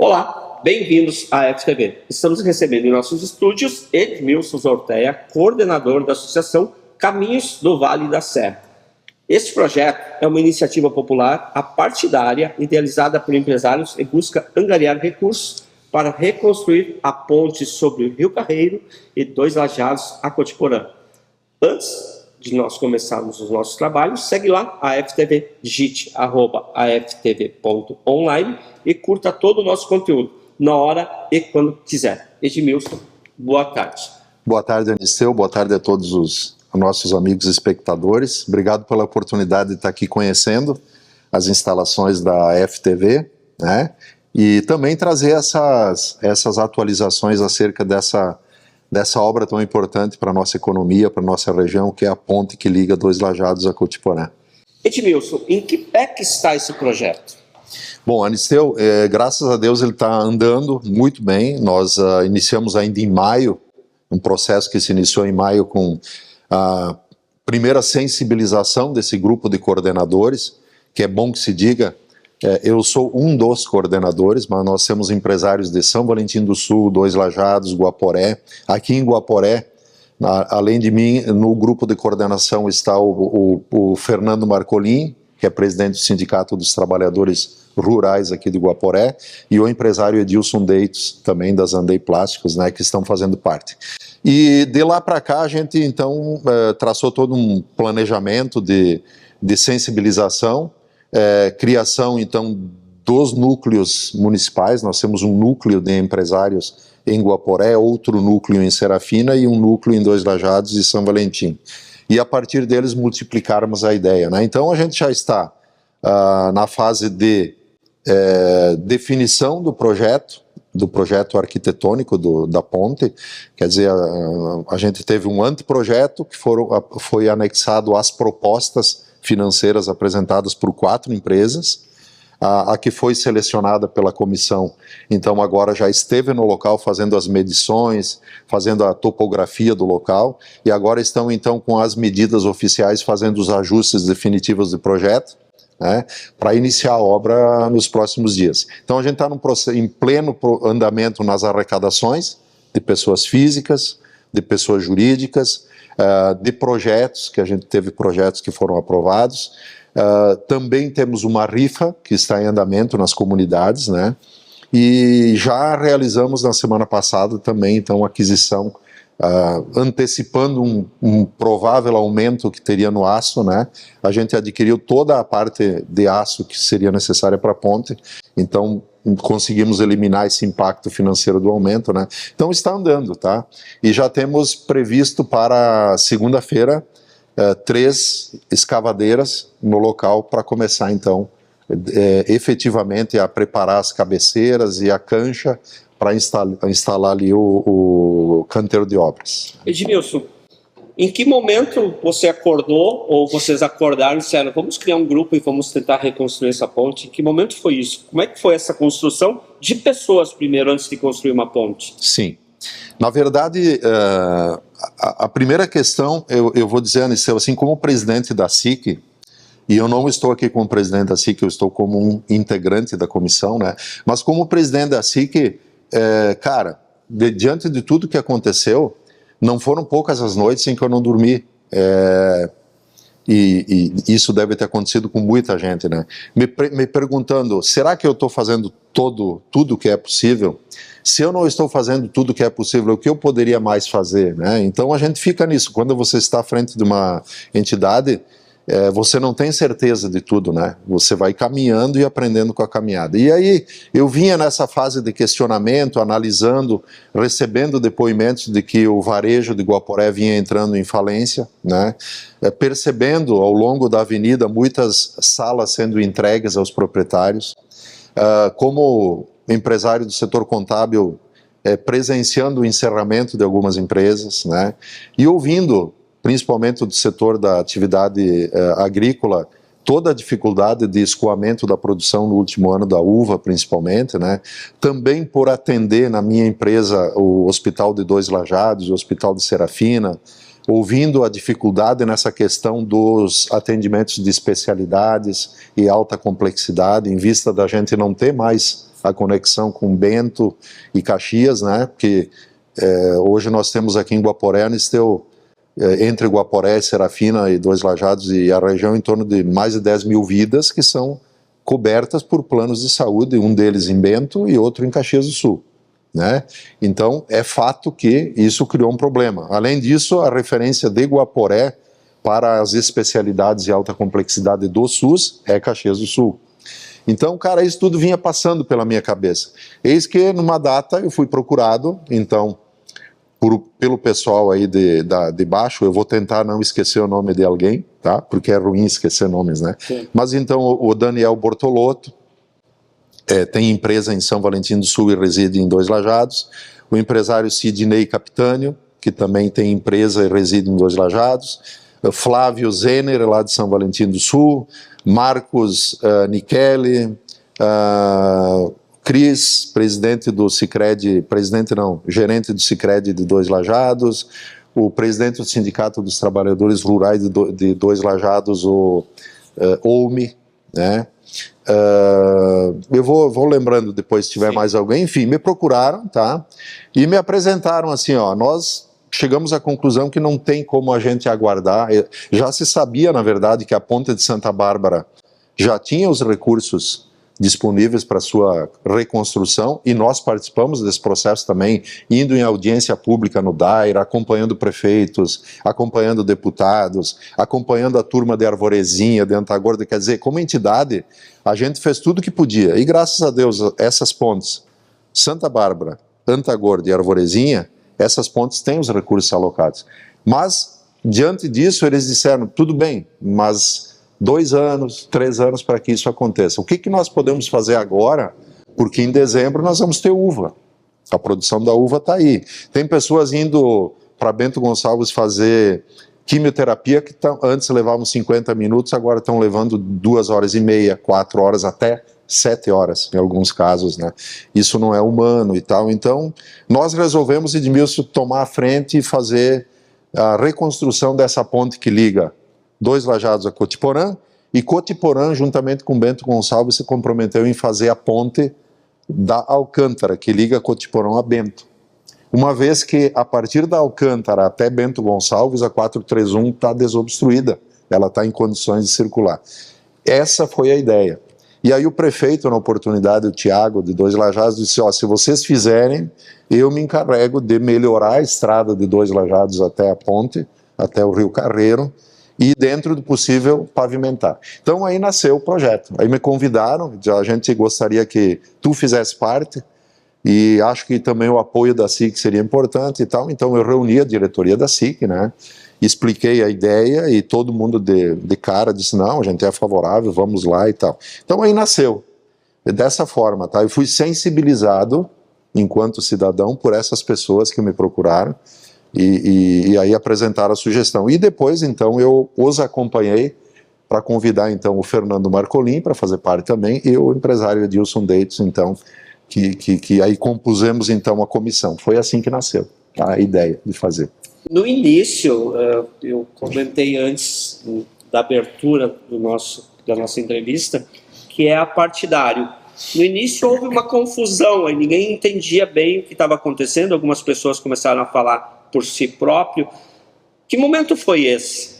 Olá, bem-vindos à FTV. Estamos recebendo em nossos estúdios Edmilson Zorteia, coordenador da Associação Caminhos do Vale da Serra. Este projeto é uma iniciativa popular apartidária idealizada por empresários e busca angariar recursos para reconstruir a ponte sobre o Rio Carreiro e Dois Lajados a Cotiporã. Antes de nós começarmos os nossos trabalhos, segue lá a FTV, digite @aftv.online e curta todo o nosso conteúdo, na hora e quando quiser. Edmilson, boa tarde. Boa tarde, Aniceu, boa tarde a todos os nossos amigos espectadores. Obrigado pela oportunidade de estar aqui conhecendo as instalações da FTV, né? E também trazer essas atualizações acerca dessa obra tão importante para a nossa economia, para a nossa região, que é a ponte que liga Dois Lajados a Cotiporã. Edmilson, em que pé que está esse projeto? Bom, Aniceu, graças a Deus ele está andando muito bem. Nós iniciamos ainda em maio, um processo que se iniciou em maio com a primeira sensibilização desse grupo de coordenadores, que é bom que se diga, eu sou um dos coordenadores, mas nós temos empresários de São Valentim do Sul, Dois Lajados, Guaporé. Aqui em Guaporé, além de mim, no grupo de coordenação está o Fernando Marcolin, que é presidente do Sindicato dos Trabalhadores Rurais aqui de Guaporé, e o empresário Edilson Deitos, também das Andei Plásticos, né, que estão fazendo parte. E de lá para cá a gente então traçou todo um planejamento de sensibilização, criação então dos núcleos municipais. Nós temos um núcleo de empresários em Guaporé, outro núcleo em Serafina e um núcleo em Dois Lajados e São Valentim. E a partir deles multiplicarmos a ideia, né? Então a gente já está na fase de definição do projeto arquitetônico da ponte. Quer dizer, a gente teve um anteprojeto que foi anexado às propostas financeiras apresentadas por 4 empresas, a que foi selecionada pela comissão, então agora já esteve no local fazendo as medições, fazendo a topografia do local, e agora estão então com as medidas oficiais fazendo os ajustes definitivos do projeto, né, para iniciar a obra nos próximos dias. Então a gente está em pleno andamento nas arrecadações de pessoas físicas, de pessoas jurídicas, de projetos, que a gente teve projetos que foram aprovados. Também temos uma rifa que está em andamento nas comunidades, né? E já realizamos na semana passada também então aquisição, antecipando um provável aumento que teria no aço, né? A gente adquiriu toda a parte de aço que seria necessária para a ponte, então conseguimos eliminar esse impacto financeiro do aumento, né? Então está andando, tá? E já temos previsto para segunda-feira 3 escavadeiras no local para começar então efetivamente a preparar as cabeceiras e a cancha para instalar ali o canteiro de obras. Edmilson, em que momento você acordou, ou vocês acordaram e disseram, vamos criar um grupo e vamos tentar reconstruir essa ponte? Em que momento foi isso? Como é que foi essa construção de pessoas primeiro, antes de construir uma ponte? Sim. Na verdade, a primeira questão, eu vou dizer, Aniceu, assim, como presidente da SIC, e eu não estou aqui como presidente da SIC, eu estou como um integrante da comissão, né? Mas como presidente da SIC, cara, diante de tudo que aconteceu, não foram poucas as noites em que eu não dormi, e isso deve ter acontecido com muita gente, né? Me perguntando, será que eu estou fazendo tudo que é possível? Se eu não estou fazendo tudo que é possível, o que eu poderia mais fazer, né? Então a gente fica nisso. Quando você está à frente de uma entidade, você não tem certeza de tudo, né? Você vai caminhando e aprendendo com a caminhada. E aí eu vinha nessa fase de questionamento, analisando, recebendo depoimentos de que o varejo de Guaporé vinha entrando em falência, né? Percebendo ao longo da avenida muitas salas sendo entregues aos proprietários, como empresário do setor contábil, presenciando o encerramento de algumas empresas, né? E ouvindo, principalmente do setor da atividade agrícola, toda a dificuldade de escoamento da produção no último ano da uva, principalmente, né? Também por atender na minha empresa o Hospital de Dois Lajados, o Hospital de Serafina, ouvindo a dificuldade nessa questão dos atendimentos de especialidades e alta complexidade, em vista da gente não ter mais a conexão com Bento e Caxias, né? Porque hoje nós temos aqui em Guaporé, entre Guaporé, Serafina e Dois Lajados e a região, em torno de mais de 10 mil vidas que são cobertas por planos de saúde, um deles em Bento e outro em Caxias do Sul, né? Então, é fato que isso criou um problema. Além disso, a referência de Guaporé para as especialidades de alta complexidade do SUS é Caxias do Sul. Então, cara, isso tudo vinha passando pela minha cabeça. Eis que, numa data, eu fui procurado, então, pelo pessoal aí de baixo, eu vou tentar não esquecer o nome de alguém, tá? Porque é ruim esquecer nomes, né? Sim. Mas então, o Daniel Bortolotto, tem empresa em São Valentim do Sul e reside em Dois Lajados. O empresário Sidney Capitânio, que também tem empresa e reside em Dois Lajados. Flávio Zener, lá de São Valentim do Sul. Marcos Nicheli, Cris, presidente do Sicredi, gerente do Sicredi de Dois Lajados, o presidente do Sindicato dos Trabalhadores Rurais de Dois Lajados, o Oume, né? Eu vou lembrando depois se tiver mais alguém. Enfim, me procuraram, tá? E me apresentaram assim, ó, nós chegamos à conclusão que não tem como a gente aguardar. Já se sabia, na verdade, que a Ponte de Santa Bárbara já tinha os recursos disponíveis para sua reconstrução, e nós participamos desse processo também, indo em audiência pública no Daira, acompanhando prefeitos, acompanhando deputados, acompanhando a turma de Arvorezinha, de Antagorda. Quer dizer, como entidade, a gente fez tudo que podia, e graças a Deus, essas pontes, Santa Bárbara, Antagorda e Arvorezinha, essas pontes têm os recursos alocados. Mas, diante disso, eles disseram, tudo bem, mas 2 anos, 3 anos para que isso aconteça. O que nós podemos fazer agora? Porque em dezembro nós vamos ter uva. A produção da uva está aí. Tem pessoas indo para Bento Gonçalves fazer quimioterapia que antes levavam 50 minutos, agora estão levando 2 horas e meia, 4 horas, até 7 horas, em alguns casos, né? Isso não é humano e tal. Então, nós resolvemos, Edmilson, tomar a frente e fazer a reconstrução dessa ponte que liga Dois Lajados a Cotiporã, e Cotiporã, juntamente com Bento Gonçalves, se comprometeu em fazer a ponte da Alcântara, que liga Cotiporã a Bento. Uma vez que, a partir da Alcântara até Bento Gonçalves, a 431 está desobstruída, ela está em condições de circular. Essa foi a ideia. E aí o prefeito, na oportunidade, o Tiago, de Dois Lajados, disse, ó, se vocês fizerem, eu me encarrego de melhorar a estrada de Dois Lajados até a ponte, até o Rio Carreiro, e dentro do possível pavimentar. Então aí nasceu o projeto. Aí me convidaram, a gente gostaria que tu fizesse parte, e acho que também o apoio da SIC seria importante e tal. Então eu reuni a diretoria da SIC, né? Expliquei a ideia e todo mundo de cara disse, não, a gente é favorável, vamos lá e tal. Então aí nasceu, dessa forma, tá? Eu fui sensibilizado, enquanto cidadão, por essas pessoas que me procuraram, e aí apresentaram a sugestão. E depois, então, eu os acompanhei para convidar, então, o Fernando Marcolin para fazer parte também, e o empresário Edilson Deitos, então, que aí compusemos, então, a comissão. Foi assim que nasceu a ideia de fazer. No início, eu comentei antes da abertura da nossa entrevista, que é apartidário. No início houve uma confusão, aí ninguém entendia bem o que estava acontecendo, algumas pessoas começaram a falar por si próprio. Que momento foi esse?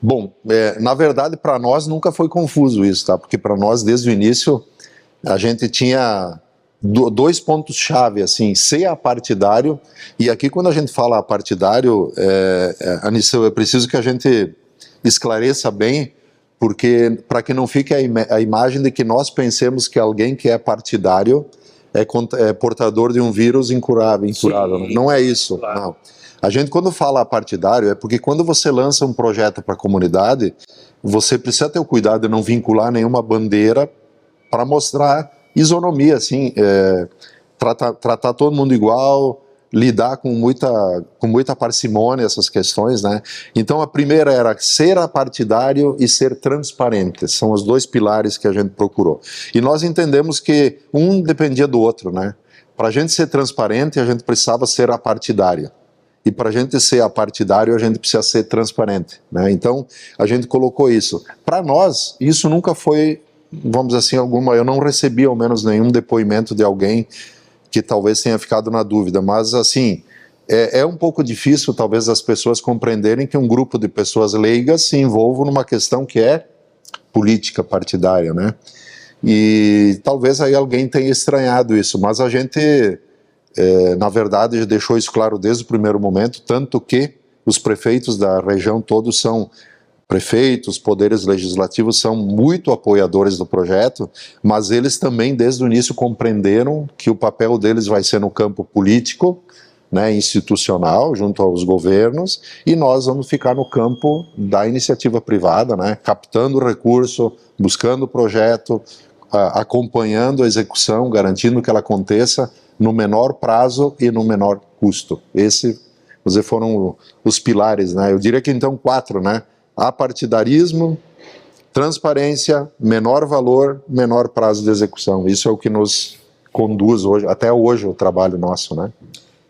Bom, na verdade, para nós nunca foi confuso isso, tá? Porque para nós, desde o início, a gente tinha 2 pontos-chave, assim, ser apartidário, e aqui quando a gente fala apartidário, Aniceu, é preciso que a gente esclareça bem, porque para que não fique a imagem de que nós pensemos que alguém que é partidário é portador de um vírus incurável. Sim, não é isso, claro. Não. A gente, quando fala partidário, é porque quando você lança um projeto para a comunidade, você precisa ter o cuidado de não vincular nenhuma bandeira para mostrar isonomia, assim, tratar todo mundo igual, lidar com muita parcimônia essas questões, né? Então a primeira era ser apartidário e ser transparente, são os 2 pilares que a gente procurou. E nós entendemos que um dependia do outro, né? Para a gente ser transparente, a gente precisava ser apartidário. E para a gente ser apartidário, a gente precisa ser transparente, né? Então a gente colocou isso. Para nós, isso nunca foi vamos dizer assim, eu não recebi ao menos nenhum depoimento de alguém que talvez tenha ficado na dúvida, mas assim, é um pouco difícil talvez as pessoas compreenderem que um grupo de pessoas leigas se envolvam numa questão que é política partidária, né? E talvez aí alguém tenha estranhado isso, mas a gente, na verdade, deixou isso claro desde o primeiro momento, tanto que os prefeitos da região todos são prefeitos, poderes legislativos são muito apoiadores do projeto, mas eles também desde o início compreenderam que o papel deles vai ser no campo político, né, institucional, junto aos governos, e nós vamos ficar no campo da iniciativa privada, né, captando recurso, buscando o projeto, acompanhando a execução, garantindo que ela aconteça no menor prazo e no menor custo. Esses foram os pilares, né? Eu diria que então 4, né? Apartidarismo, transparência, menor valor, menor prazo de execução. Isso é o que nos conduz hoje, até hoje, o trabalho nosso, né?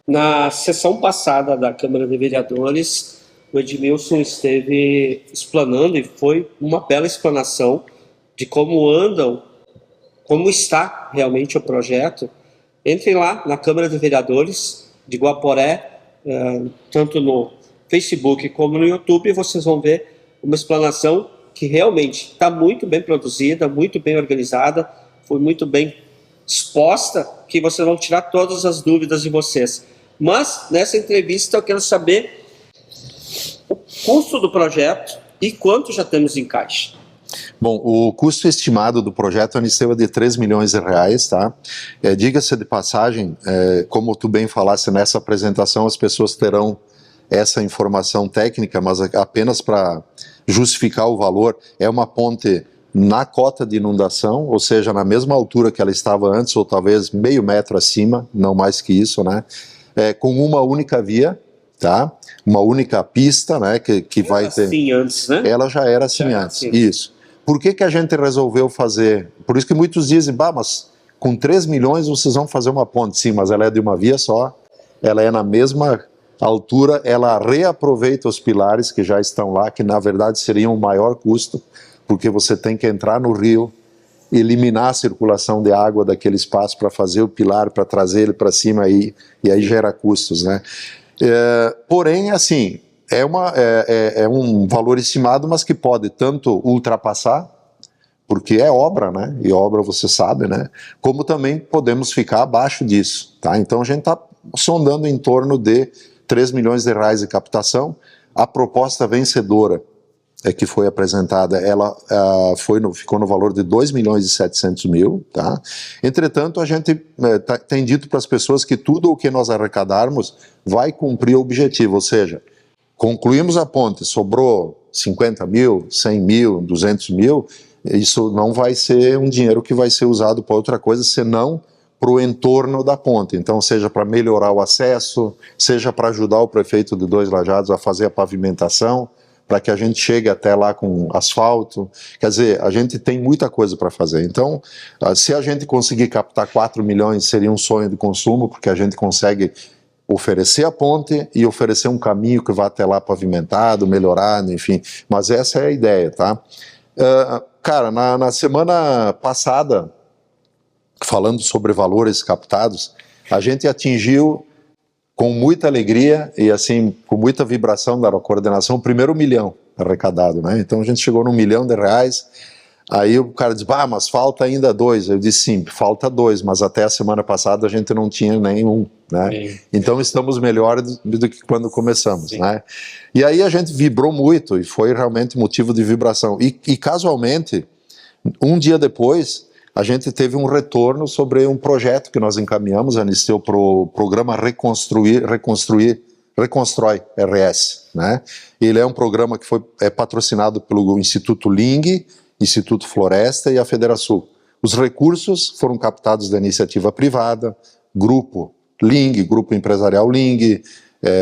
Na sessão passada da Câmara de Vereadores, o Edmilson esteve explanando, e foi uma bela explanação de como está realmente o projeto. Entrem lá na Câmara de Vereadores de Guaporé, tanto no Facebook como no YouTube, vocês vão ver uma explanação que realmente está muito bem produzida, muito bem organizada, foi muito bem exposta, que vocês vão tirar todas as dúvidas de vocês. Mas, nessa entrevista, eu quero saber o custo do projeto e quanto já temos em caixa. Bom, o custo estimado do projeto é de 3 milhões de reais, tá? Diga-se de passagem, como tu bem falaste nessa apresentação, as pessoas terão essa informação técnica, mas apenas para justificar o valor, é uma ponte na cota de inundação, ou seja, na mesma altura que ela estava antes, ou talvez meio metro acima, não mais que isso, né? Com uma única via, tá? Uma única pista, né? Que vai ter. Assim antes, né? Ela já era assim antes, isso. Por que a gente resolveu fazer? Por isso que muitos dizem, mas com 3 milhões vocês vão fazer uma ponte. Sim, mas ela é de uma via só, ela é na mesma altura, ela reaproveita os pilares que já estão lá, que na verdade seriam o maior custo, porque você tem que entrar no rio, eliminar a circulação de água daquele espaço para fazer o pilar, para trazer ele para cima e aí gera custos, né? Porém, assim, é um valor estimado, mas que pode tanto ultrapassar, porque é obra, né? E obra você sabe, né? Como também podemos ficar abaixo disso, tá? Então a gente está sondando em torno de 3 milhões de reais de captação. A proposta vencedora que foi apresentada, ela ficou no valor de 2 milhões e 700 mil, tá? Entretanto, a gente tem dito para as pessoas que tudo o que nós arrecadarmos vai cumprir o objetivo, ou seja, concluímos a ponte, sobrou 50 mil, 100 mil, 200 mil, isso não vai ser um dinheiro que vai ser usado para outra coisa, senão para o entorno da ponte. Então, seja para melhorar o acesso, seja para ajudar o prefeito de Dois Lajados a fazer a pavimentação, para que a gente chegue até lá com asfalto. Quer dizer, a gente tem muita coisa para fazer. Então, se a gente conseguir captar 4 milhões, seria um sonho de consumo, porque a gente consegue oferecer a ponte e oferecer um caminho que vá até lá pavimentado, melhorado, enfim. Mas essa é a ideia, tá? Cara, na semana passada, falando sobre valores captados, a gente atingiu com muita alegria e assim, com muita vibração da coordenação, o primeiro 1 milhão arrecadado, né? Então a gente chegou no 1 milhão de reais, aí o cara disse, mas falta ainda 2. Eu disse, sim, falta 2, mas até a semana passada a gente não tinha nenhum, né? Sim. Então estamos melhores do que quando começamos, sim, né? E aí a gente vibrou muito e foi realmente motivo de vibração. E casualmente, um dia depois, a gente teve um retorno sobre um projeto que nós encaminhamos, Anisteu, para o programa Reconstrói RS, né? Ele é um programa que é patrocinado pelo Instituto Ling, Instituto Floresta e a Federação. Os recursos foram captados da iniciativa privada, Grupo Ling, Grupo Empresarial Ling,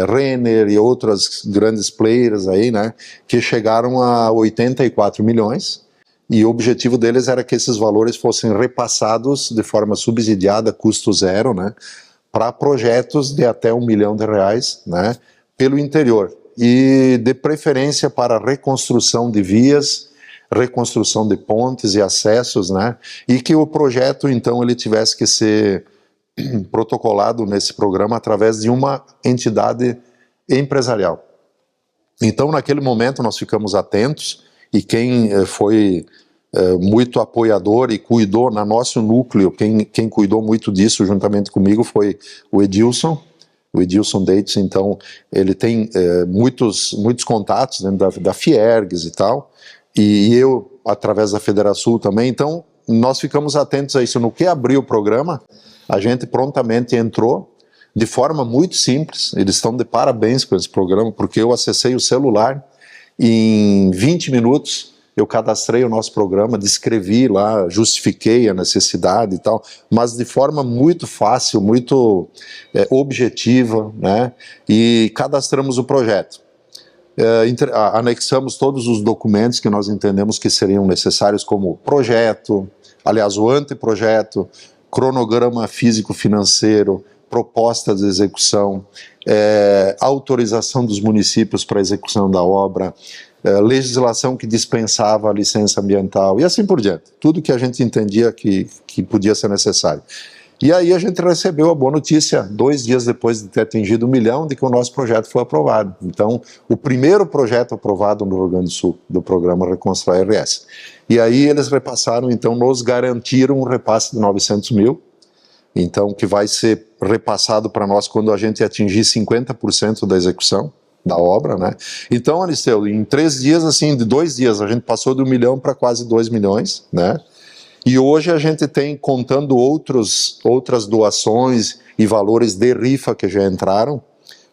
Renner e outras grandes players aí, né? Que chegaram a 84 milhões. E o objetivo deles era que esses valores fossem repassados de forma subsidiada, custo zero, né, para projetos de até 1 milhão de reais, né, pelo interior. E de preferência para reconstrução de vias, reconstrução de pontes e acessos, né? E que o projeto, então, ele tivesse que ser protocolado nesse programa através de uma entidade empresarial. Então, naquele momento, nós ficamos atentos e quem foi muito apoiador e cuidou, na nosso núcleo, quem cuidou muito disso juntamente comigo foi o Edilson Dates. Então ele tem muitos contatos dentro da Fiergs e tal, e eu através da Federação também. Então nós ficamos atentos a isso. No que abriu o programa, a gente prontamente entrou de forma muito simples. Eles estão de parabéns com esse programa, porque eu acessei o celular e em 20 minutos eu cadastrei o nosso programa, descrevi lá, justifiquei a necessidade e tal, mas de forma muito fácil, muito objetiva, né? E cadastramos o projeto. Anexamos todos os documentos que nós entendemos que seriam necessários, como projeto, aliás, o anteprojeto, cronograma físico-financeiro, proposta de execução, autorização dos municípios para a execução da obra, legislação que dispensava a licença ambiental e assim por diante. Tudo que a gente entendia que podia ser necessário. E aí a gente recebeu a boa notícia, 2 dias depois de ter atingido 1 milhão, de que o nosso projeto foi aprovado. Então, o primeiro projeto aprovado no Rio Grande do Sul, do programa Reconstrói RS. E aí eles repassaram, então, nos garantiram um repasse de 900 mil, então, que vai ser repassado para nós quando a gente atingir 50% da execução da obra, né? Então, Aristeu, em 3 dias, assim, de 2 dias, a gente passou de 1 milhão para quase 2 milhões, né? E hoje a gente tem, contando outras doações e valores de rifa que já entraram,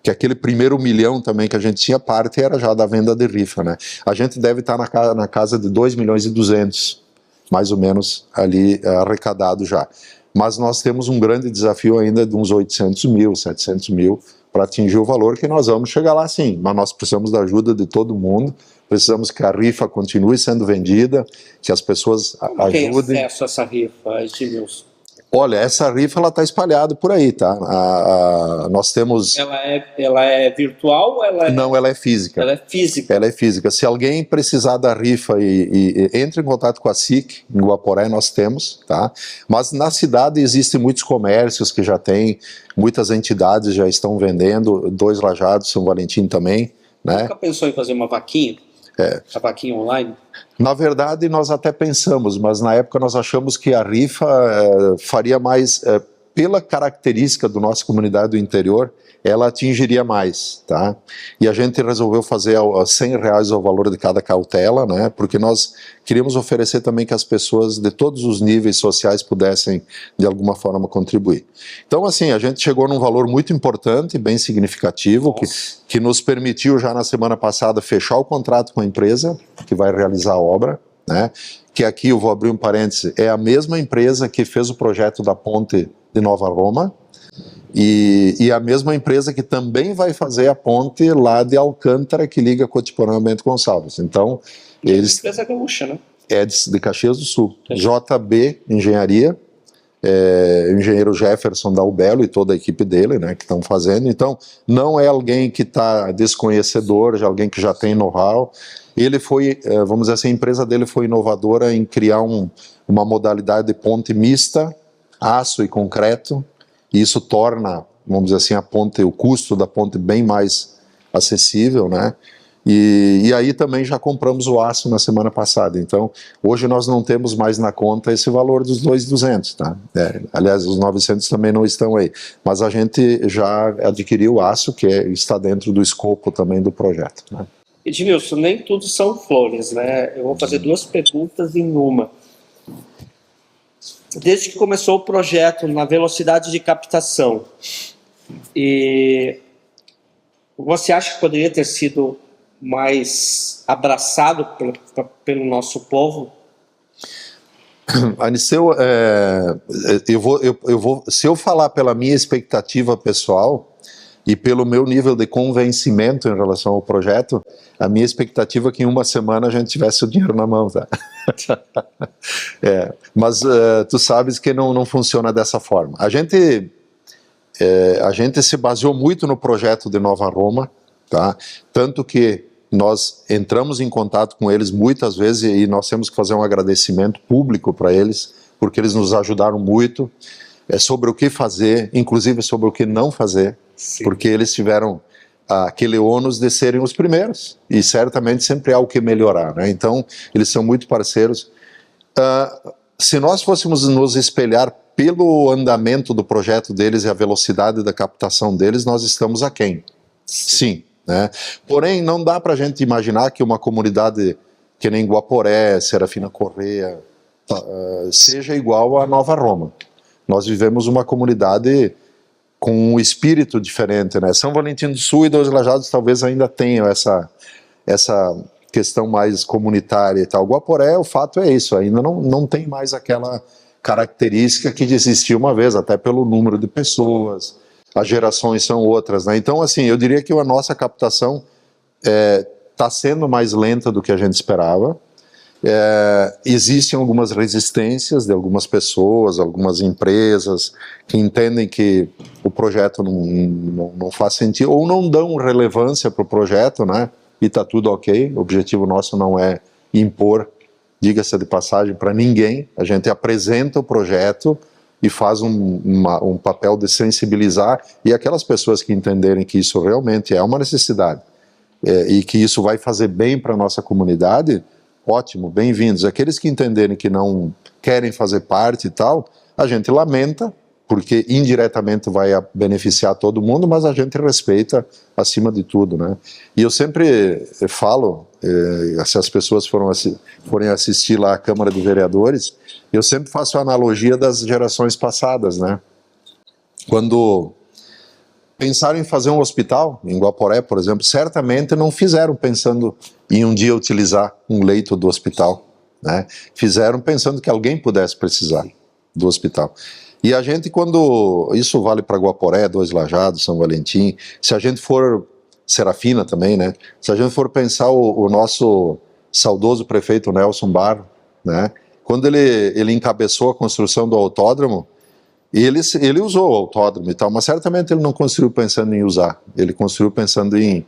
que aquele primeiro 1 milhão também que a gente tinha, parte era já da venda de rifa, né? A gente deve estar na casa de 2 milhões e 200, mais ou menos, ali arrecadado já. Mas nós temos um grande desafio ainda de uns 800 mil, 700 mil, para atingir o valor que nós vamos chegar lá sim, mas nós precisamos da ajuda de todo mundo, precisamos que a rifa continue sendo vendida, que as pessoas ajudem. Tem acesso a essa rifa, Edmilson? Olha, essa rifa ela está espalhada por aí, tá? Nós temos... Ela é virtual ou ela é... Não, ela é física. Ela é física. Ela é física. Se alguém precisar da rifa e entre em contato com a SIC, em Guaporé nós temos, tá? Mas na cidade existem muitos comércios que já têm, muitas entidades já estão vendendo, 2 Lajados, São Valentim também, né? Nunca pensou em fazer uma vaquinha? A vaquinha online? Na verdade, nós até pensamos, mas na época nós achamos que a rifa faria mais, pela característica da nossa comunidade do interior, ela atingiria mais, tá? E a gente resolveu fazer R$100 o valor de cada cautela, né? Porque nós queríamos oferecer também que as pessoas de todos os níveis sociais pudessem, de alguma forma, contribuir. Então, assim, a gente chegou num valor muito importante, bem significativo, que nos permitiu já na semana passada fechar o contrato com a empresa que vai realizar a obra, né? Que aqui, eu vou abrir um parêntese, é a mesma empresa que fez o projeto da ponte de Nova Roma, e a mesma empresa que também vai fazer a ponte lá de Alcântara, que liga Cotiporã a Bento Gonçalves. Então, eles... empresa gaúcha, né? É de Caxias do Sul. JB Engenharia, o engenheiro Jefferson da Ubelo e toda a equipe dele, né, que estão fazendo. Então, não é alguém que está desconhecedor, é alguém que já tem know-how. Ele foi, vamos dizer assim, a empresa dele foi inovadora em criar uma modalidade de ponte mista, aço e concreto. E isso torna, vamos dizer assim, o custo da ponte bem mais acessível, né? E aí também já compramos o aço na semana passada. Então, hoje nós não temos mais na conta esse valor dos 2.200, tá? Aliás, os 900 também não estão aí. Mas a gente já adquiriu o aço, que está dentro do escopo também do projeto, né? Edmilson, nem tudo são flores, né? Eu vou fazer 2 perguntas em uma. Desde que começou o projeto na velocidade de captação, e você acha que poderia ter sido mais abraçado pelo nosso povo? Aniceu, se eu falar pela minha expectativa pessoal e pelo meu nível de convencimento em relação ao projeto, a minha expectativa é que em 1 semana a gente tivesse o dinheiro na mão, tá? Mas tu sabes que não funciona dessa forma. A gente se baseou muito no projeto de Nova Roma, tá? Tanto que nós entramos em contato com eles muitas vezes e nós temos que fazer um agradecimento público para eles, porque eles nos ajudaram muito sobre o que fazer, inclusive sobre o que não fazer, porque eles tiveram aquele ônus de serem os primeiros, e certamente sempre há o que melhorar, né? Então, eles são muito parceiros. Se nós fôssemos nos espelhar pelo andamento do projeto deles e a velocidade da captação deles, nós estamos aquém. Sim, né? Porém, não dá para a gente imaginar que uma comunidade que nem Guaporé, Serafina Corrêa, seja igual à Nova Roma. Nós vivemos uma comunidade com um espírito diferente, né? São Valentim do Sul e Dois Lajados talvez ainda tenham essa questão mais comunitária e tal. Guaporé, o fato é isso, ainda não tem mais aquela característica que existia uma vez, até pelo número de pessoas, as gerações são outras, né? Então, assim, eu diria que a nossa captação está sendo mais lenta do que a gente esperava. Existem algumas resistências de algumas pessoas, algumas empresas que entendem que o projeto não faz sentido ou não dão relevância para o projeto, né? E está tudo ok. O objetivo nosso não é impor, diga-se de passagem, para ninguém. A gente apresenta o projeto e faz um papel de sensibilizar, e aquelas pessoas que entenderem que isso realmente é uma necessidade e que isso vai fazer bem para a nossa comunidade, ótimo, bem-vindos. Aqueles que entenderem que não querem fazer parte e tal, a gente lamenta, porque indiretamente vai beneficiar todo mundo, mas a gente respeita acima de tudo, né? E eu sempre falo, se as pessoas forem assistir lá à Câmara de Vereadores, eu sempre faço a analogia das gerações passadas, né? Quando pensaram em fazer um hospital, em Guaporé, por exemplo, certamente não fizeram pensando em um dia utilizar um leito do hospital, né? Fizeram pensando que alguém pudesse precisar do hospital. E a gente, quando, isso vale para Guaporé, Dois Lajados, São Valentim, se a gente for, Serafina também, né? Se a gente for pensar o nosso saudoso prefeito Nelson Barro, né? Quando ele encabeçou a construção do autódromo, ele usou o autódromo e tal, mas certamente ele não construiu pensando em usar, ele construiu pensando em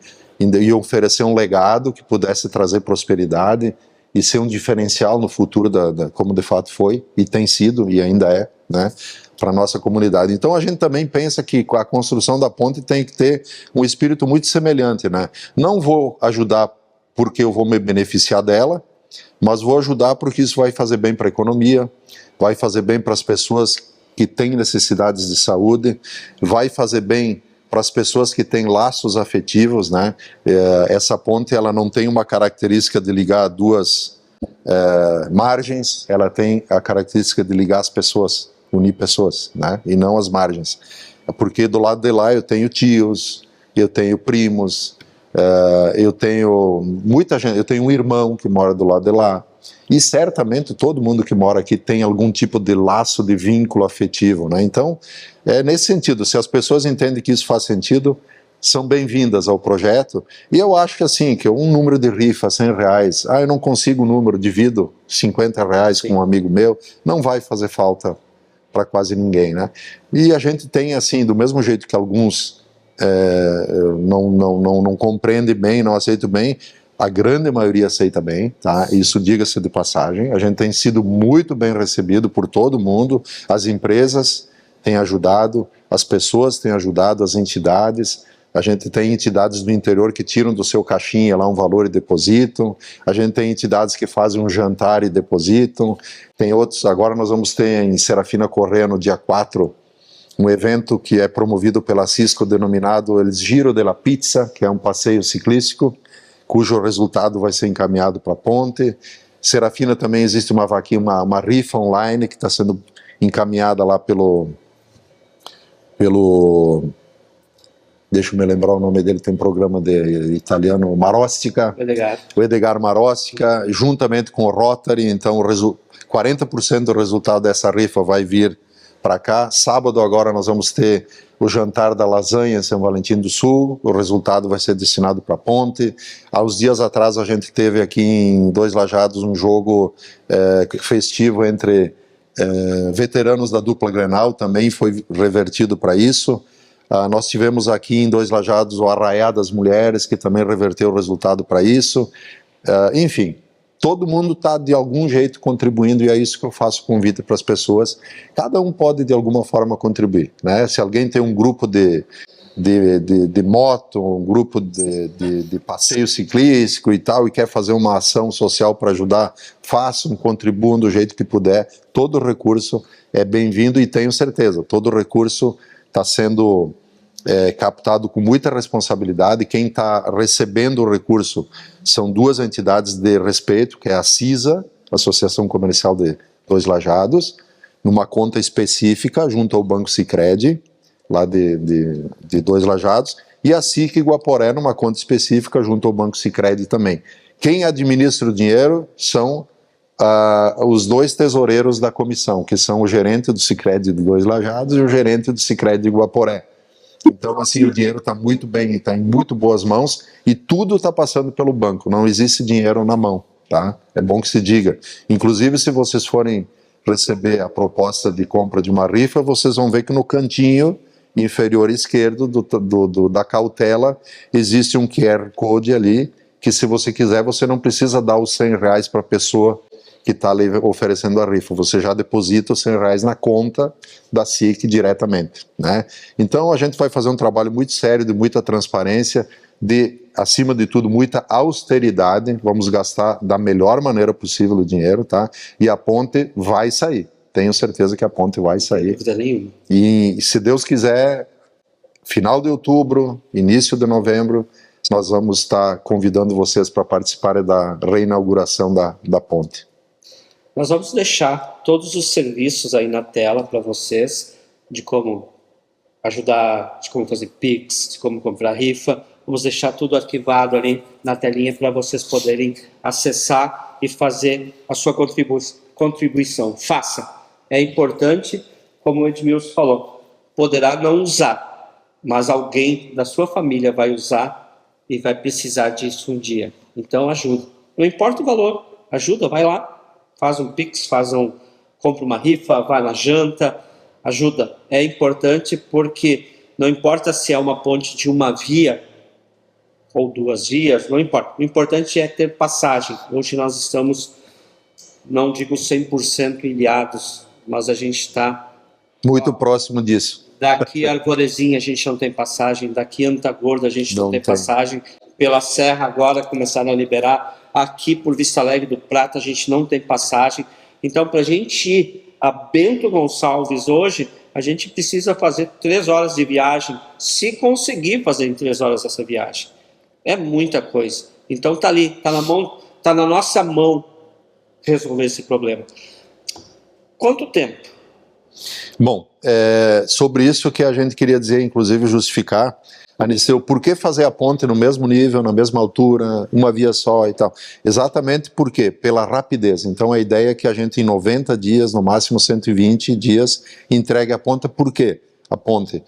oferecer um legado que pudesse trazer prosperidade e ser um diferencial no futuro, como de fato foi, e tem sido, e ainda é, né, para a nossa comunidade. Então a gente também pensa que a construção da ponte tem que ter um espírito muito semelhante, né? Não vou ajudar porque eu vou me beneficiar dela, mas vou ajudar porque isso vai fazer bem para a economia, vai fazer bem para as pessoas que têm necessidades de saúde, vai fazer bem para as pessoas que têm laços afetivos, né? Essa ponte, ela não tem uma característica de ligar duas margens, ela tem a característica de ligar as pessoas, unir pessoas, né? E não as margens. Porque do lado de lá eu tenho tios, eu tenho primos, eu tenho muita gente, eu tenho um irmão que mora do lado de lá, e certamente todo mundo que mora aqui tem algum tipo de laço de vínculo afetivo, né? Então, nesse sentido, se as pessoas entendem que isso faz sentido, são bem-vindas ao projeto. E eu acho que assim, que um número de rifa, R$100, eu não consigo o número, divido R$50 com um amigo meu, não vai fazer falta para quase ninguém, né? E a gente tem, assim, do mesmo jeito que alguns não compreendem bem, não aceitam bem, a grande maioria aceita bem, tá? Isso, diga-se de passagem, a gente tem sido muito bem recebido por todo mundo, as empresas têm ajudado, as pessoas têm ajudado, as entidades, a gente tem entidades do interior que tiram do seu caixinha lá um valor e depositam, a gente tem entidades que fazem um jantar e depositam, tem outros, agora nós vamos ter em Serafina Corrêa no dia 4, um evento que é promovido pela Cisco denominado El Giro de la Pizza, que é um passeio ciclístico, cujo resultado vai ser encaminhado para a ponte. Serafina também existe uma vaquinha, uma rifa online que está sendo encaminhada lá pelo deixa eu me lembrar o nome dele, tem um programa de italiano, Marostica, o Edgar Marostica, juntamente com o Rotary. Então 40% do resultado dessa rifa vai vir para cá. Sábado agora nós vamos ter o jantar da lasanha em São Valentim do Sul, o resultado vai ser destinado para a ponte. Há uns dias atrás a gente teve aqui em Dois Lajados um jogo festivo entre veteranos da dupla Grenal, também foi revertido para isso. Nós tivemos aqui em Dois Lajados o Arraiá das Mulheres, que também reverteu o resultado para isso. Enfim, todo mundo está de algum jeito contribuindo, e é isso que eu faço convite para as pessoas. Cada um pode de alguma forma contribuir, né? Se alguém tem um grupo de moto, um grupo de passeio ciclístico e tal, e quer fazer uma ação social para ajudar, façam, contribuam do jeito que puder. Todo recurso é bem-vindo, e tenho certeza, todo recurso está sendo captado com muita responsabilidade. Quem está recebendo o recurso são duas entidades de respeito, que é a CISA, Associação Comercial de Dois Lajados, numa conta específica junto ao Banco Sicredi, lá de Dois Lajados, e a SIC Guaporé numa conta específica junto ao Banco Sicredi também. Quem administra o dinheiro são os dois tesoureiros da comissão, que são o gerente do Sicredi de Dois Lajados e o gerente do Sicredi de Guaporé. Então, assim, o dinheiro está muito bem, está em muito boas mãos, e tudo está passando pelo banco, não existe dinheiro na mão, tá? É bom que se diga. Inclusive, se vocês forem receber a proposta de compra de uma rifa, vocês vão ver que no cantinho inferior esquerdo da cautela existe um QR Code ali, que se você quiser, você não precisa dar os R$100 para a pessoa que está ali oferecendo a rifa, você já deposita os R$100 na conta da SIC diretamente, né? Então a gente vai fazer um trabalho muito sério, de muita transparência, de, acima de tudo, muita austeridade. Vamos gastar da melhor maneira possível o dinheiro, tá? E a ponte vai sair, tenho certeza que a ponte vai sair. Não tem dúvida nenhuma. E se Deus quiser, final de outubro, início de novembro, nós vamos estar convidando vocês para participarem da reinauguração da ponte. Nós vamos deixar todos os serviços aí na tela para vocês, de como ajudar, de como fazer Pix, de como comprar rifa. Vamos deixar tudo arquivado ali na telinha para vocês poderem acessar e fazer a sua contribuição. Faça. É importante, como o Edmilson falou, poderá não usar, mas alguém da sua família vai usar e vai precisar disso um dia. Então ajuda. Não importa o valor, ajuda, vai lá. Faz um Pix, compra uma rifa, vai na janta, ajuda. É importante porque não importa se é uma ponte de uma via ou duas vias, não importa. O importante é ter passagem. Hoje nós estamos, não digo 100% ilhados, mas a gente está... muito próximo disso. Daqui a Arvorezinha a gente não tem passagem, daqui a Antagorda a gente não tem passagem, pela Serra agora começaram a liberar, aqui por Vista Alegre do Prata a gente não tem passagem. Então, para a gente ir a Bento Gonçalves hoje, a gente precisa fazer 3 horas de viagem, se conseguir fazer em 3 horas essa viagem. É muita coisa. Então está ali, está na nossa mão resolver esse problema. Quanto tempo? Bom, sobre isso que a gente queria dizer, inclusive justificar, Aniceu, por que fazer a ponte no mesmo nível, na mesma altura, uma via só e tal? Exatamente por quê? Pela rapidez. Então a ideia é que a gente em 90 dias, no máximo 120 dias, entregue a ponte. Por quê? A ponte.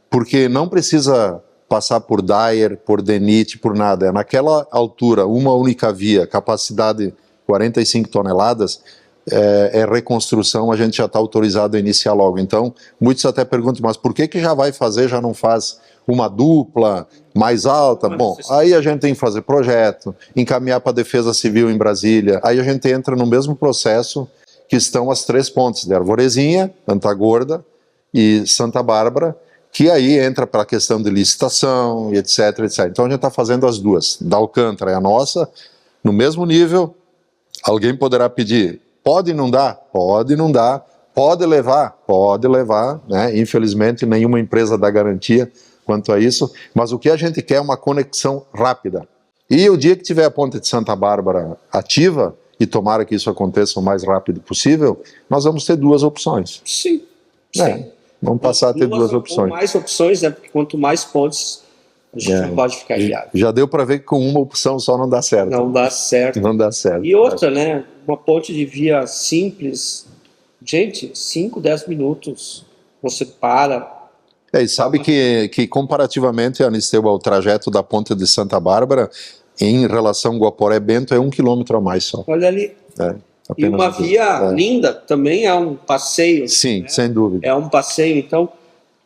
Porque não precisa passar por Dyer, por DENIT, por nada. É naquela altura, uma única via, capacidade 45 toneladas, reconstrução, a gente já está autorizado a iniciar logo. Então, muitos até perguntam, mas por que já vai fazer, já não faz uma dupla mais alta? Bom, aí a gente tem que fazer projeto, encaminhar para a Defesa Civil em Brasília, aí a gente entra no mesmo processo que estão as 3 pontes, de Arvorezinha, Antagorda e Santa Bárbara, que aí entra para a questão de licitação e etc, etc. Então a gente está fazendo as duas. Da Alcântara é a nossa, no mesmo nível. Alguém poderá pedir, pode não dar? Pode não dar. Pode levar? Pode levar, né? Infelizmente nenhuma empresa dá garantia quanto a isso, mas o que a gente quer é uma conexão rápida. E o dia que tiver a ponte de Santa Bárbara ativa, e tomara que isso aconteça o mais rápido possível, nós vamos ter 2 opções. Sim, sim. Vamos passar a ter 2 opções. Mais opções, né? Porque quanto mais pontes, a gente não pode ficar viável. Já deu para ver que com uma opção só não dá certo. Não dá certo. Não dá certo. E outra, né? Uma ponte de via simples, gente, 5, 10 minutos, você para. E sabe que comparativamente, Aniceu, ao trajeto da ponte de Santa Bárbara, em relação ao Guaporé-Bento, é 1 quilômetro a mais só. Olha ali. E uma via linda, também é um passeio. Sim, né? sem dúvida. É um passeio, então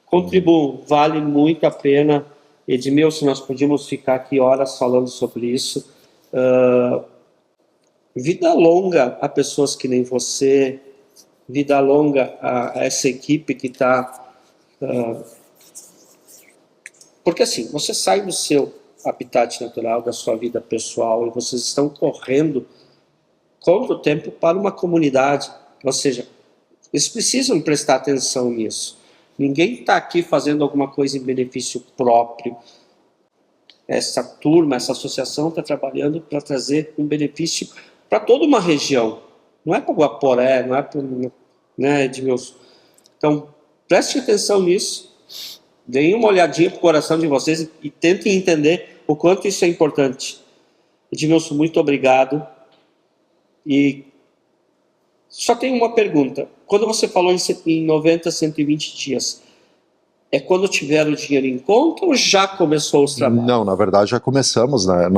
Contribuam, vale muito a pena. Edmilson, nós podíamos ficar aqui horas falando sobre isso. Vida longa a pessoas que nem você, vida longa a essa equipe que está... Porque assim, você sai do seu habitat natural, da sua vida pessoal, e vocês estão correndo contra o tempo para uma comunidade. Ou seja, eles precisam prestar atenção nisso. Ninguém está aqui fazendo alguma coisa em benefício próprio. Essa turma, essa associação está trabalhando para trazer um benefício para toda uma região. Não é para Guaporé, não é para... Né, Edmilson? Então, preste atenção nisso. Deem uma olhadinha para o coração de vocês e tentem entender o quanto isso é importante. Edmilson, muito obrigado. E só tenho uma pergunta. Quando você falou em 90, 120 dias, é quando tiver o dinheiro em conta ou já começou os trabalhos? Não, na verdade já começamos, né?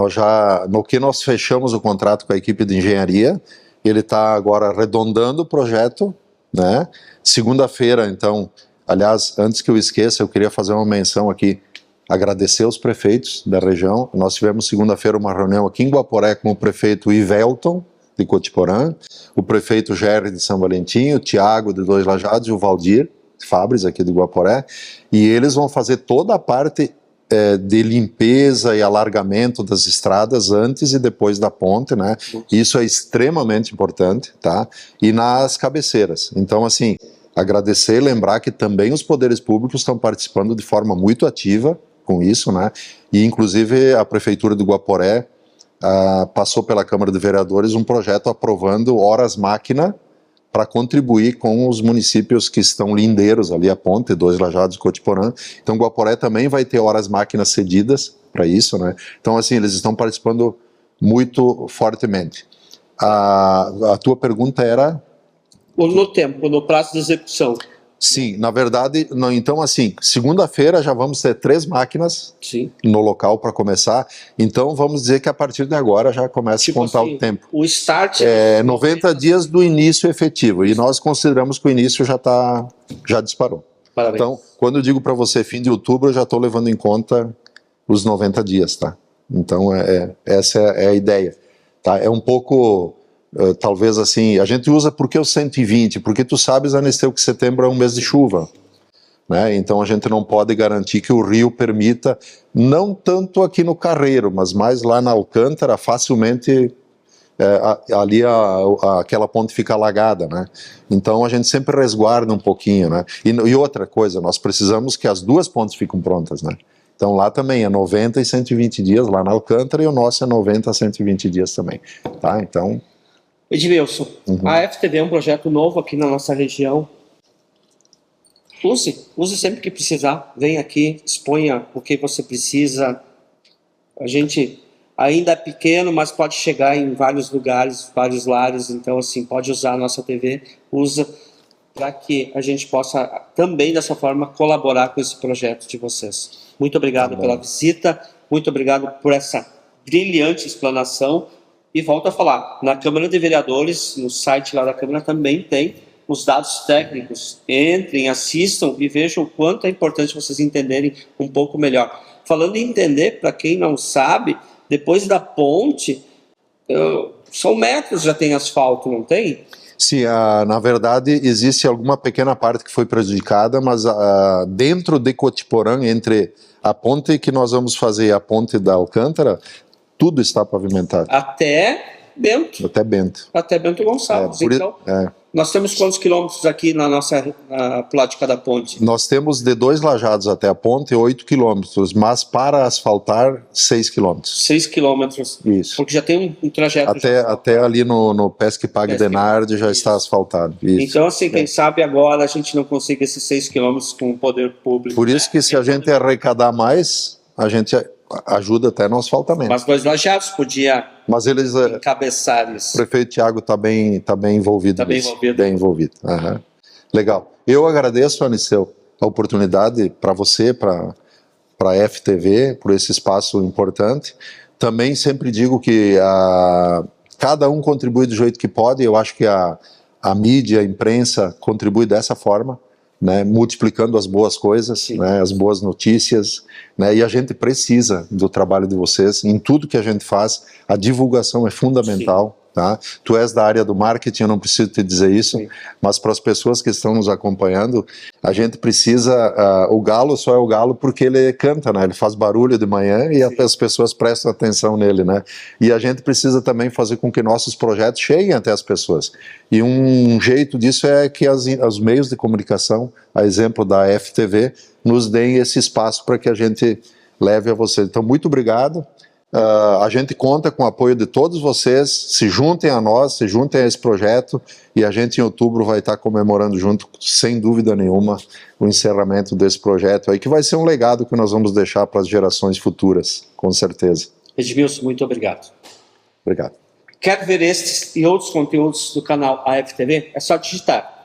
No que nós fechamos o contrato com a equipe de engenharia, ele está agora arredondando o projeto, né? Segunda-feira, então, aliás, antes que eu esqueça, eu queria fazer uma menção aqui, agradecer aos prefeitos da região. Nós tivemos segunda-feira uma reunião aqui em Guaporé com o prefeito Ivelton, de Cotiporã, o prefeito Gerry de São Valentim, o Tiago de Dois Lajados e o Valdir Fabres aqui de Guaporé, e eles vão fazer toda a parte de limpeza e alargamento das estradas antes e depois da ponte, né? Isso é extremamente importante, tá? E nas cabeceiras. Então, assim, agradecer e lembrar que também os poderes públicos estão participando de forma muito ativa com isso, né? E, inclusive, a Prefeitura de Guaporé passou pela Câmara de Vereadores um projeto aprovando horas-máquina para contribuir com os municípios que estão lindeiros ali, a ponte, Dois Lajados e Cotiporã. Então, Guaporé também vai ter horas-máquinas cedidas para isso, né? Então, assim, eles estão participando muito fortemente. A tua pergunta era... No tempo, no prazo de execução. Sim, na verdade, não, então assim, segunda-feira já vamos ter 3 máquinas Sim. no local para começar, então vamos dizer que a partir de agora já começa a contar assim, o tempo. O start... 90 dias do início efetivo, e nós consideramos que o início já disparou. Parabéns. Então, quando eu digo para você fim de outubro, eu já estou levando em conta os 90 dias, tá? Então, essa é a ideia. Tá? É um pouco... talvez assim, a gente usa por que os 120? Porque tu sabes, Anisteu, que setembro é um mês de chuva, né? Então a gente não pode garantir que o rio permita, não tanto aqui no Carreiro, mas mais lá na Alcântara, facilmente ali aquela ponte fica alagada, né? Então a gente sempre resguarda um pouquinho, né? E outra coisa, nós precisamos que as duas pontes fiquem prontas, né? Então lá também é 90 e 120 dias lá na Alcântara, e o nosso é 90 a 120 dias também, tá? Então... Edmilson, a FTV é um projeto novo aqui na nossa região. Use sempre que precisar. Vem aqui, exponha o que você precisa. A gente ainda é pequeno, mas pode chegar em vários lugares, vários lares. Então, assim, pode usar a nossa TV. Usa para que a gente possa também, dessa forma, colaborar com esse projeto de vocês. Muito obrigado pela visita. Muito obrigado por essa brilhante explanação. E volto a falar, na Câmara de Vereadores, no site lá da Câmara também tem os dados técnicos. Entrem, assistam e vejam o quanto é importante vocês entenderem um pouco melhor. Falando em entender, para quem não sabe, depois da ponte, são metros já tem asfalto, não tem? Sim, na verdade existe alguma pequena parte que foi prejudicada, mas dentro de Cotiporã, entre a ponte que nós vamos fazer e a ponte da Alcântara, tudo está pavimentado. Até Bento. Até Bento. Até Bento Gonçalves. Então, nós temos quantos quilômetros aqui na nossa plática da ponte? Nós temos de Dois Lajados até a ponte 8 quilômetros, mas para asfaltar 6 quilômetros. 6 quilômetros. Isso. Porque já tem um trajeto. Até ali no Pesque Pague Denardi já está asfaltado. Isso. Então, assim, quem sabe agora a gente não consiga esses 6 quilômetros com o poder público. Por isso que se a gente arrecadar mais, a gente ajuda até no asfaltamento. Mas Dois Lajados podia encabeçar isso. O prefeito Tiago está bem envolvido. Está bem envolvido. Bem envolvido. Uhum. Legal. Eu agradeço, Aniceu, a oportunidade para você, para a FTV, por esse espaço importante. Também sempre digo que cada um contribui do jeito que pode. Eu acho que a mídia, a imprensa contribui dessa forma, né, multiplicando as boas coisas, né, as boas notícias, né, e a gente precisa do trabalho de vocês em tudo que a gente faz. A divulgação é fundamental. Tá? Tu és da área do marketing, eu não preciso te dizer isso, mas para as pessoas que estão nos acompanhando, a gente precisa, o galo só é o galo porque ele canta, né? Ele faz barulho de manhã e as pessoas prestam atenção nele, né? E a gente precisa também fazer com que nossos projetos cheguem até as pessoas. E um jeito disso é que os meios de comunicação, a exemplo da FTV, nos deem esse espaço para que a gente leve a vocês. Então, muito obrigado. A gente conta com o apoio de todos vocês, se juntem a nós, se juntem a esse projeto, e a gente em outubro vai estar comemorando junto, sem dúvida nenhuma, o encerramento desse projeto aí, que vai ser um legado que nós vamos deixar para as gerações futuras, com certeza. Edmilson, muito obrigado. Obrigado. Quer ver estes e outros conteúdos do canal AFTV? É só digitar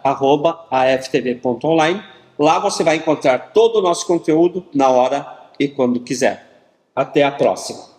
@aftv.online. Lá você vai encontrar todo o nosso conteúdo na hora e quando quiser. Até a próxima.